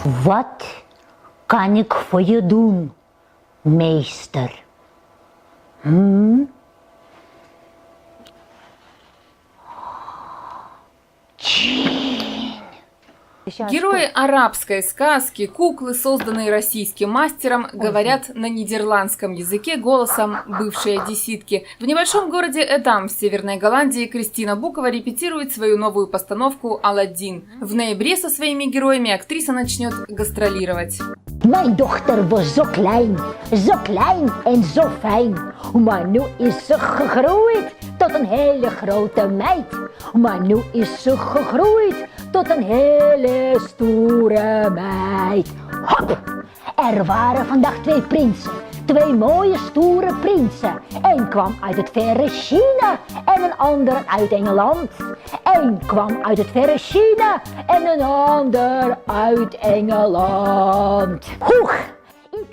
Wat kan ik voor je doen, meester? Герои арабской сказки, куклы, созданные российским мастером, говорят на нидерландском языке голосом бывшей одесситки. В небольшом городе Эдам в Северной Голландии Кристина Букова репетирует свою новую постановку «Аладдин». В ноябре со своими героями актриса начнет гастролировать. Mijn dochter was zo klein en zo fijn. Maar nu is ze gegroeid tot een hele grote meid. Maar nu is ze gegroeid tot een hele stoere meid. Hop! Er waren vandaag twee prinsen. Twee mooie stoere prinsen. Eén kwam uit het verre China en een ander uit Engeland. Eén kwam uit het verre China en een ander uit Engeland. Hoeg!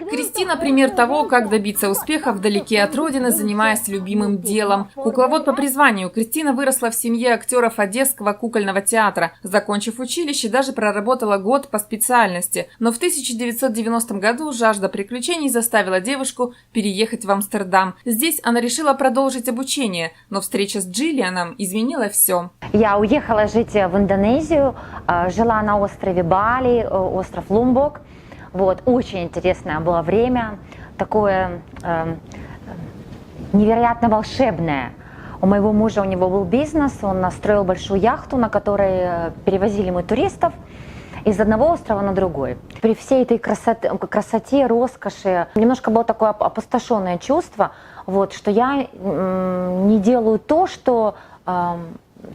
Кристина – пример того, как добиться успеха вдалеке от родины, занимаясь любимым делом. Кукловод по призванию, Кристина выросла в семье актеров Одесского кукольного театра. Закончив училище, даже проработала год по специальности. Но в 1990 году жажда приключений заставила девушку переехать в Амстердам. Здесь она решила продолжить обучение, но встреча с Джиллианом изменила все. Я уехала жить в Индонезию, жила на острове Бали, остров Лумбок. Вот, очень интересное было время, такое невероятно волшебное. У моего мужа, у него был бизнес, он настроил большую яхту, на которой перевозили мы туристов из одного острова на другой. При всей этой красоте, роскоши, немножко было такое опустошенное чувство, вот, что я не делаю то, что,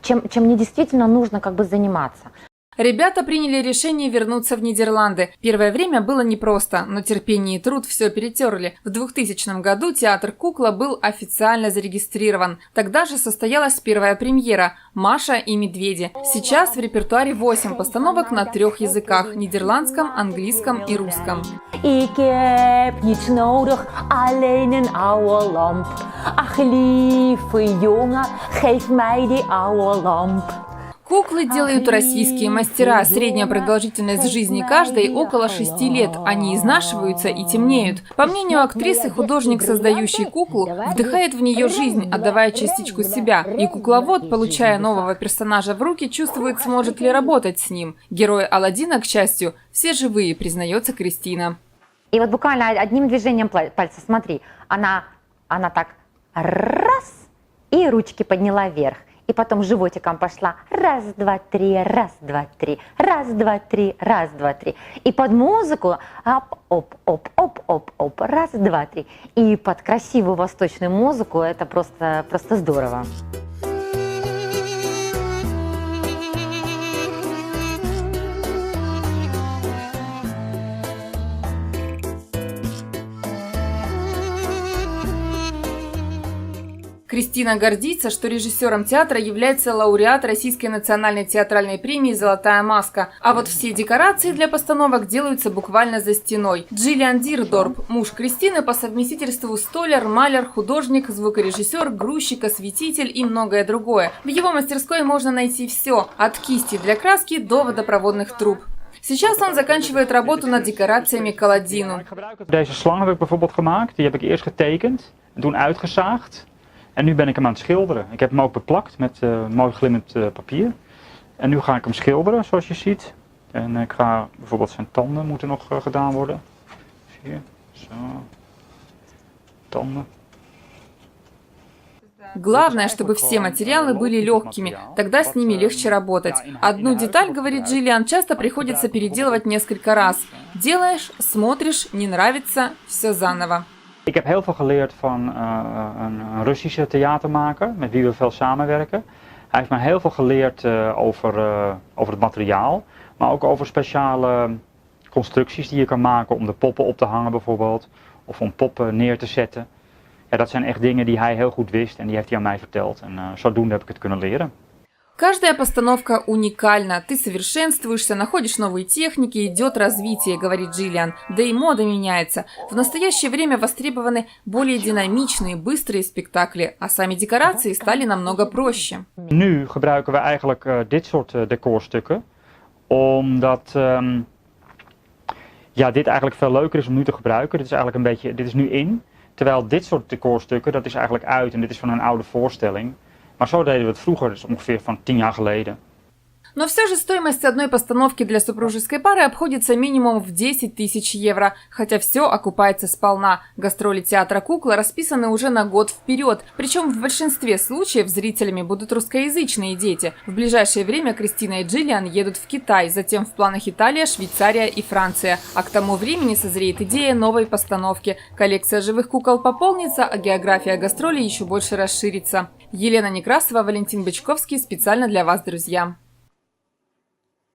чем мне действительно нужно как бы заниматься. Ребята приняли решение вернуться в Нидерланды. Первое время было непросто, но терпение и труд все перетерли. В 2000 году театр «Кукла» был официально зарегистрирован. Тогда же состоялась первая премьера «Маша и медведи». Сейчас в репертуаре 8 постановок на 3 языках – нидерландском, английском и русском. Ik heb niets nodig, alleen een oude lamp. Ach lieve jongen, geef mij die oude lamp. Куклы делают российские мастера. Средняя продолжительность жизни каждой около 6 лет. Они изнашиваются и темнеют. По мнению актрисы, художник, создающий куклу, вдыхает в нее жизнь, отдавая частичку себя. И кукловод, получая нового персонажа в руки, чувствует, сможет ли работать с ним. Герои Аладдина, к счастью, все живые, признается Кристина. И вот буквально одним движением пальца, смотри, она так раз, и ручки подняла вверх. И потом животиком пошла раз, два, три, раз, два, три, раз, два, три, раз, два, три. И под музыку оп, оп, оп, оп, оп, оп, раз, два, три. И под красивую восточную музыку это просто здорово. Кристина гордится, что режиссером театра является лауреат Российской национальной театральной премии «Золотая маска». А вот все декорации для постановок делаются буквально за стеной. Джиллиан Дирдорп, муж Кристины, по совместительству столяр, маляр, художник, звукорежиссер, грузчик, осветитель и многое другое. В его мастерской можно найти все, от кисти для краски до водопроводных труб. Сейчас он заканчивает работу над декорациями к Аладдину. Deze slang heb ik bijvoorbeeld gemaakt. Die heb ik eerst getekend, toen uitgezaagd. En nu ben ik hem aan het schilderen. Ik heb hem ook beplakt met mooi glimmend papier. En nu ga ik hem schilderen, zoals je ziet. En ik ga bijvoorbeeld zijn tanden moeten nog gedaan worden. Zie je? Zo. Tanden. Главное, чтобы все материалы были легкими, тогда с ними легче работать. Одну деталь, говорит Джиллиан, часто приходится переделывать несколько раз. Делаешь, смотришь, не нравится, все заново. Ik heb heel veel geleerd van een Russische theatermaker, met wie we veel samenwerken. Hij heeft me heel veel geleerd over het materiaal, maar ook over speciale constructies die je kan maken om de poppen op te hangen bijvoorbeeld, of om poppen neer te zetten. Ja, dat zijn echt dingen die hij heel goed wist en die heeft hij aan mij verteld en zodoende heb ik het kunnen leren. Каждая постановка уникальна. Ты совершенствуешься, находишь новые техники, идет развитие, говорит Джиллиан. Да и мода меняется. В настоящее время востребованы более динамичные, быстрые спектакли, а сами декорации стали намного проще. Nu gebruiken we eigenlijk dit soort decorstukken, omdat ja, dit eigenlijk veel leuker is om nu te gebruiken. Dit is eigenlijk een beetje, dit is nu in. Terwijl dit soort decorstukken, dat is eigenlijk uit en dit is van een oude voorstelling. Maar zo deden we het vroeger, dus ongeveer van 10 jaar geleden. Но все же стоимость одной постановки для супружеской пары обходится минимум в 10 тысяч евро, хотя все окупается сполна. Гастроли театра «Кукла» расписаны уже на год вперед, причем в большинстве случаев зрителями будут русскоязычные дети. В ближайшее время Кристина и Джиллиан едут в Китай, затем в планах Италия, Швейцария и Франция. А к тому времени созреет идея новой постановки. Коллекция живых кукол пополнится, а география гастролей еще больше расширится. Елена Некрасова, Валентин Бычковский. Специально для вас, друзья.